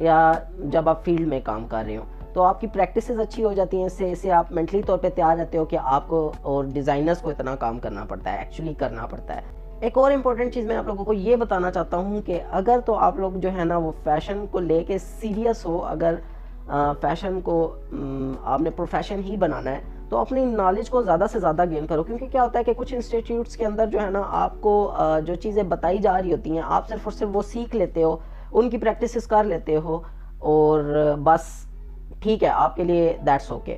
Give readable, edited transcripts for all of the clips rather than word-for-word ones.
یا جب آپ فیلڈ میں کام کر رہے ہو، تو آپ کی پریکٹسز اچھی ہو جاتی ہیں، اس سے آپ مینٹلی طور پہ تیار رہتے ہو کہ آپ کو اور ڈیزائنرز کو اتنا کام کرنا پڑتا ہے، ایکچولی کرنا پڑتا ہے۔ ایک اور امپورٹنٹ چیز میں آپ لوگوں کو یہ بتانا چاہتا ہوں کہ اگر تو آپ لوگ جو ہے نا وہ فیشن کو لے کے سیریس ہو، اگر فیشن کو آپ نے پروفیشن ہی بنانا ہے، تو اپنی نالج کو زیادہ سے زیادہ گین کرو، کیونکہ کیا ہوتا ہے کہ کچھ انسٹیٹیوٹس کے اندر جو ہے نا آپ کو جو چیزیں بتائی جا رہی ہوتی ہیں، آپ صرف اور صرف وہ سیکھ لیتے ہو، ان کی پریکٹسز کر لیتے ہو، اور بس ٹھیک ہے آپ کے لیے that's okay.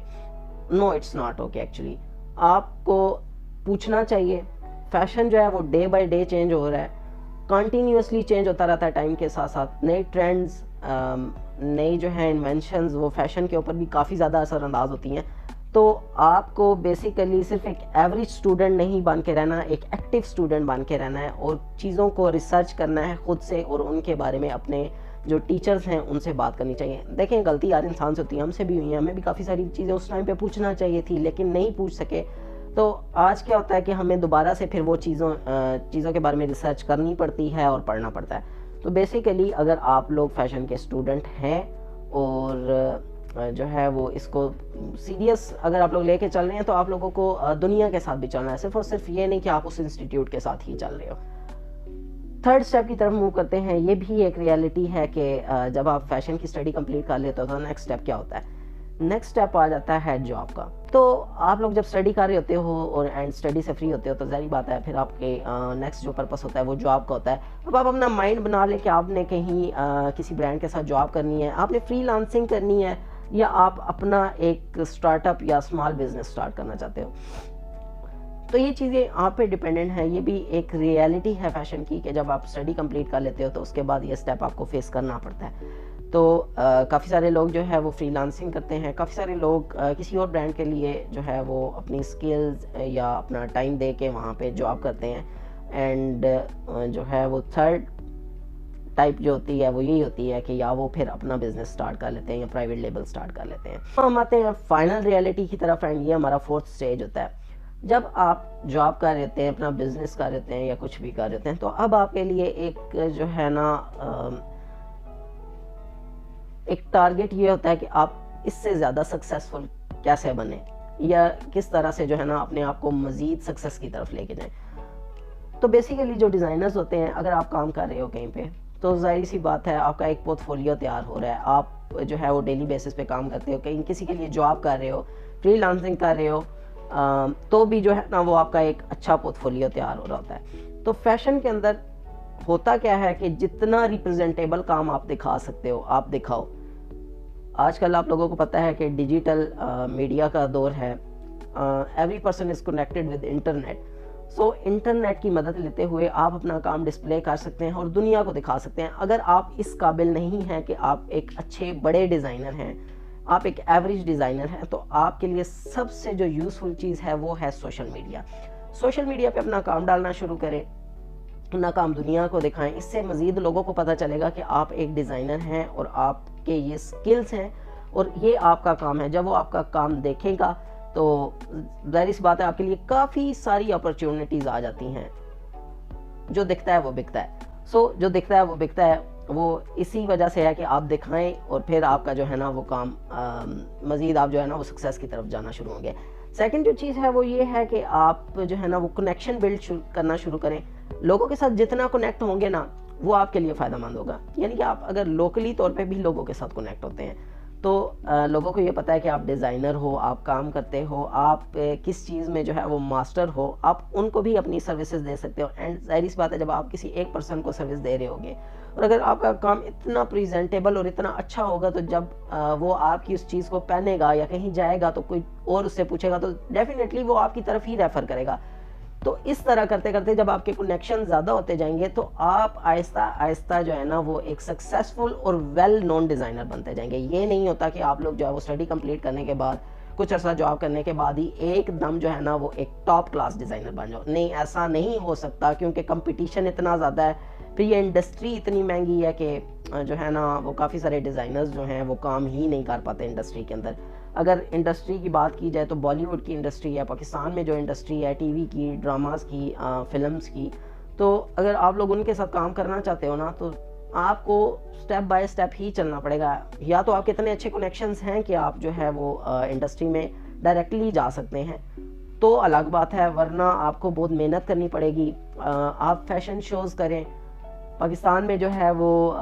No it's not okay actually, آپ کو پوچھنا چاہیے۔ فیشن جو ہے وہ ڈے بائی ڈے چینج ہو رہا ہے، کنٹینیوسلی چینج ہوتا رہتا ہے ٹائم کے ساتھ ساتھ، نئے ٹرینڈز، نئی جو ہیں انوینشنز وہ فیشن کے اوپر بھی کافی زیادہ اثر انداز ہوتی ہیں۔ تو آپ کو بیسیکلی صرف ایک ایوریج اسٹوڈنٹ نہیں بن کے رہنا، ایک ایکٹیو اسٹوڈنٹ بن کے رہنا ہے، اور چیزوں کو ریسرچ کرنا ہے خود سے، اور ان کے بارے میں اپنے جو ٹیچرز ہیں ان سے بات کرنی چاہیے۔ دیکھیں غلطی ہر انسان سے ہوتی ہے، ہم سے بھی ہوئی ہیں، ہمیں بھی کافی ساری چیزیں اس ٹائم پہ پوچھنا چاہیے تھی لیکن نہیں پوچھ سکے۔ تو آج کیا ہوتا ہے کہ ہمیں دوبارہ سے پھر وہ چیزوں کے بارے میں ریسرچ کرنی پڑتی ہے اور پڑھنا پڑتا ہے۔ تو بیسیکلی اگر آپ لوگ فیشن کے اسٹوڈنٹ ہیں اور جو ہے وہ اس کو سیریس اگر آپ لوگ لے کے چل رہے ہیں، تو آپ لوگوں کو دنیا کے ساتھ بھی چلنا ہے، صرف اور صرف یہ نہیں کہ آپ اس انسٹیٹیوٹ کے ساتھ ہی چل رہے ہو۔ تھرڈ سٹیپ کی طرف موو کرتے ہیں۔ یہ بھی ایک ریالٹی ہے کہ جب آپ فیشن کی اسٹڈی کمپلیٹ کر لیتے ہو تو نیکسٹ سٹیپ کیا ہوتا ہے؟ نیکسٹ سٹیپ آ جاتا ہے جاب کا۔ تو آپ لوگ جب اسٹڈی کر رہے ہوتے ہو اور اینڈ اسٹڈی سے فری ہوتے ہو، تو ظاہری بات ہے پھر آپ کے نیکسٹ جو پرپس ہوتا ہے وہ جاب کا ہوتا ہے۔ اب آپ اپنا مائنڈ بنا لیں کہ آپ نے کہیں کسی برانڈ کے ساتھ جاب کرنی ہے، آپ نے فری لانسنگ کرنی ہے، یا آپ اپنا ایک اسٹارٹ اپ یا اسمال بزنس اسٹارٹ کرنا چاہتے ہو۔ تو یہ چیزیں آپ پہ ڈیپینڈنٹ ہیں، یہ بھی ایک ریالٹی ہے فیشن کی کہ جب آپ اسٹڈی کمپلیٹ کر لیتے ہو تو اس کے بعد یہ اسٹیپ آپ کو فیس کرنا پڑتا ہے۔ تو کافی سارے لوگ جو ہے وہ فری لانسنگ کرتے ہیں، کافی سارے لوگ کسی اور برانڈ کے لیے جو ہے وہ اپنی سکلز یا اپنا ٹائم دے کے وہاں پہ جاب کرتے ہیں۔ اینڈ جو ہے وہ تھرڈ ٹائپ جو ہوتی ہے وہ یہی ہوتی ہے کہ یا وہ پھر اپنا بزنس سٹارٹ کر لیتے ہیں یا پرائیویٹ لیبل سٹارٹ کر لیتے ہیں۔ ہم آتے ہیں فائنل ریالٹی کی طرف، اینڈ یہ ہمارا فورتھ سٹیج ہوتا ہے۔ جب آپ جاب کر رہے ہیں، اپنا بزنس کر رہے ہیں یا کچھ بھی کر رہے ہیں، تو اب آپ کے لیے ایک جو ہے نا ایک ٹارگٹ یہ ہوتا ہے کہ آپ اس سے زیادہ سکسیسفل کیسے بنیں، یا کس طرح سے جو ہے نا اپنے آپ کو مزید سکسیس کی طرف لے کے جائیں۔ تو بیسیکلی جو ڈیزائنرز ہوتے ہیں، اگر آپ کام کر رہے ہو کہیں پہ، تو ظاہری سی بات ہے آپ کا ایک پورٹ فولیو تیار ہو رہا ہے، آپ جو ہے وہ ڈیلی بیسس پہ کام کرتے ہو، کہیں کسی کے لیے جاب کر رہے ہو، فری لانسنگ کر رہے ہو، تو بھی جو ہے نا وہ آپ کا ایک اچھا پورٹ فولیو تیار ہو رہا ہوتا ہے۔ تو فیشن کے اندر ہوتا کیا ہے کہ جتنا ریپرزینٹیبل کام آپ دکھا سکتے ہو آپ دکھاؤ۔ آج کل آپ لوگوں کو پتہ ہے کہ ڈیجیٹل میڈیا کا دور ہے، every person is connected with internet. So internet کی مدد لیتے ہوئے آپ اپنا کام ڈسپلے کر سکتے ہیں اور دنیا کو دکھا سکتے ہیں۔ اگر آپ اس قابل نہیں ہیں کہ آپ ایک اچھے بڑے ڈیزائنر ہیں، آپ ایک ایوریج ڈیزائنر ہیں، تو آپ کے لیے سب سے جو یوزفل چیز ہے وہ ہے سوشل میڈیا۔ سوشل میڈیا پہ اپنا کام ڈالنا شروع کریں، اپنا کام دنیا کو دکھائیں، اس سے مزید لوگوں کو پتہ چلے گا کہ آپ ایک ڈیزائنر ہیں اور آپ کے یہ سکلز ہیں اور یہ آپ کا کام ہے۔ جب وہ آپ کا کام دیکھے گا تو ظاہر سی بات ہے آپ کے لیے کافی ساری اپرچونٹیز آ جاتی ہیں۔ جو دکھتا ہے وہ بکتا ہے۔ سو جو دکھتا ہے وہ بکتا ہے، وہ اسی وجہ سے ہے کہ آپ دکھائیں اور پھر آپ کا جو ہے نا وہ کام مزید آپ جو ہے نا وہ سکسیس کی طرف جانا شروع ہوں گے۔ سیکنڈ جو چیز ہے وہ یہ ہے کہ آپ جو ہے نا وہ کنیکشن بلڈ کرنا شروع کریں۔ لوگوں کے ساتھ جتنا کنیکٹ ہوں گے نا وہ آپ کے لیے فائدہ مند ہوگا۔ یعنی کہ آپ اگر لوکلی طور پہ بھی لوگوں کے ساتھ کنیکٹ ہوتے ہیں تو لوگوں کو یہ پتہ ہے کہ آپ ڈیزائنر ہو، آپ کام کرتے ہو، آپ کس چیز میں جو ہے وہ ماسٹر ہو، آپ ان کو بھی اپنی سروسز دے سکتے ہو۔ اینڈ ظاہری سی بات ہے جب آپ کسی ایک پرسن کو سروس دے رہے ہوگے اور اگر آپ کا کام اتنا پریزنٹیبل اور اتنا اچھا ہوگا، تو جب وہ آپ کی اس چیز کو پہنے گا یا کہیں جائے گا تو کوئی اور اس سے پوچھے گا تو ڈیفینیٹلی وہ آپ کی طرف ہی ریفر کرے گا۔ تو اس طرح کرتے کرتے جب آپ کے کنیکشن زیادہ ہوتے جائیں گے تو آپ آہستہ آہستہ جو ہے نا وہ ایک سکسیسفل اور ویل نون ڈیزائنر بنتے جائیں گے۔ یہ نہیں ہوتا کہ آپ لوگ جو ہے وہ اسٹڈی کمپلیٹ کرنے کے بعد کچھ عرصہ جاب کرنے کے بعد ہی ایک دم جو ہے نا وہ ایک ٹاپ کلاس ڈیزائنر بن جاؤ۔ نہیں، ایسا نہیں ہو سکتا، کیونکہ کمپٹیشن اتنا زیادہ ہے، پھر یہ انڈسٹری اتنی مہنگی ہے کہ جو ہے نا وہ کافی سارے ڈیزائنرز جو ہیں وہ کام ہی نہیں کر پاتے انڈسٹری کے اندر۔ اگر انڈسٹری کی بات کی جائے تو بالی ووڈ کی انڈسٹری ہے، پاکستان میں جو انڈسٹری ہے ٹی وی کی، ڈراماز کی، فلمز کی، تو اگر آپ لوگ ان کے ساتھ کام کرنا چاہتے ہو نا تو آپ کو سٹیپ بائی سٹیپ ہی چلنا پڑے گا. یا تو آپ کے اتنے اچھے کنیکشنز ہیں کہ آپ جو ہے وہ انڈسٹری میں ڈائریکٹلی جا سکتے ہیں تو الگ بات ہے, ورنہ آپ کو بہت محنت کرنی پڑے گی. آپ فیشن شوز کریں, پاکستان میں جو ہے وہ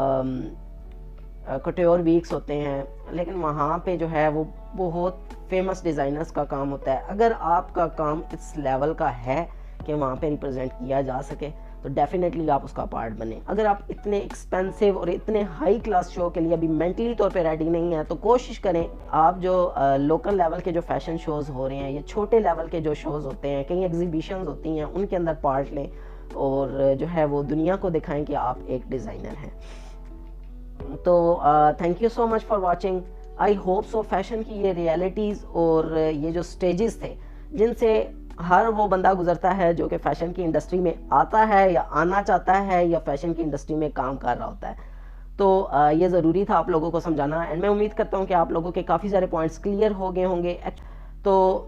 کٹیور ویکس ہوتے ہیں, لیکن وہاں پہ جو ہے وہ بہت فیمس ڈیزائنرز کا کام ہوتا ہے. اگر آپ کا کام اس لیول کا ہے کہ وہاں پہ ریپرزینٹ کیا جا سکے تو ڈیفینیٹلی آپ اس کا پارٹ بنیں. اگر آپ اتنے ایکسپینسو اور اتنے ہائی کلاس شو کے لیے ابھی مینٹلی طور پہ ریڈی نہیں ہیں تو کوشش کریں آپ جو لوکل لیول کے جو فیشن شوز ہو رہے ہیں یا چھوٹے لیول کے جو شوز ہوتے ہیں, کئی ایگزیبیشنز ہوتی ہیں, ان کے اندر پارٹ لیں اور جو ہے وہ دنیا کو دکھائیں کہ آپ ایک ڈیزائنر ہیں. تو thank you so much for watching. I hope so fashion کی یہ ریئلٹیز اور یہ جو سٹیجز تھے جن سے ہر وہ بندہ گزرتا ہے جو کہ فیشن کی انڈسٹری میں آتا ہے یا آنا چاہتا ہے یا فیشن کی انڈسٹری میں کام کر رہا ہوتا ہے, تو یہ ضروری تھا آپ لوگوں کو سمجھانا. اینڈ میں امید کرتا ہوں کہ آپ لوگوں کے کافی سارے پوائنٹس کلیئر ہو گئے ہوں گے. تو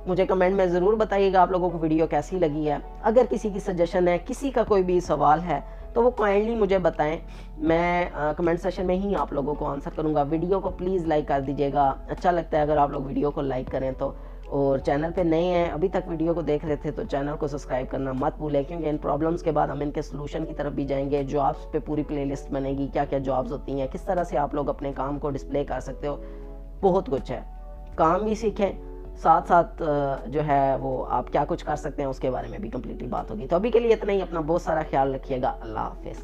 مجھے کمنٹ میں ضرور بتائیے گا آپ لوگوں کو ویڈیو کیسی لگی ہے. اگر کسی کی سجیشن ہے, کسی کا کوئی بھی سوال ہے تو وہ کائنڈلی مجھے بتائیں, میں کمنٹ سیشن میں ہی آپ لوگوں کو آنسر کروں گا. ویڈیو کو پلیز لائک کر دیجیے گا, اچھا لگتا ہے اگر آپ لوگ ویڈیو کو لائک کریں تو. اور چینل پہ نئے ہیں, ابھی تک ویڈیو کو دیکھ رہے تھے تو چینل کو سبسکرائب کرنا مت بھولیں, کیونکہ ان پرابلمس کے بعد ہم ان کے سلوشن کی طرف بھی جائیں گے. جابس پہ پوری پلے لسٹ بنے گی, کیا کیا جابس ہوتی ہیں, کس طرح سے آپ لوگ اپنے کام کو ڈسپلے کر سکتے ہو, بہت کچھ ہے. کام بھی سیکھیں, ساتھ ساتھ جو ہے وہ آپ کیا کچھ کر سکتے ہیں اس کے بارے میں بھی کمپلیٹلی بات ہوگی. تو ابھی کے لیے اتنا ہی, اپنا بہت سارا خیال رکھیے گا. اللہ حافظ.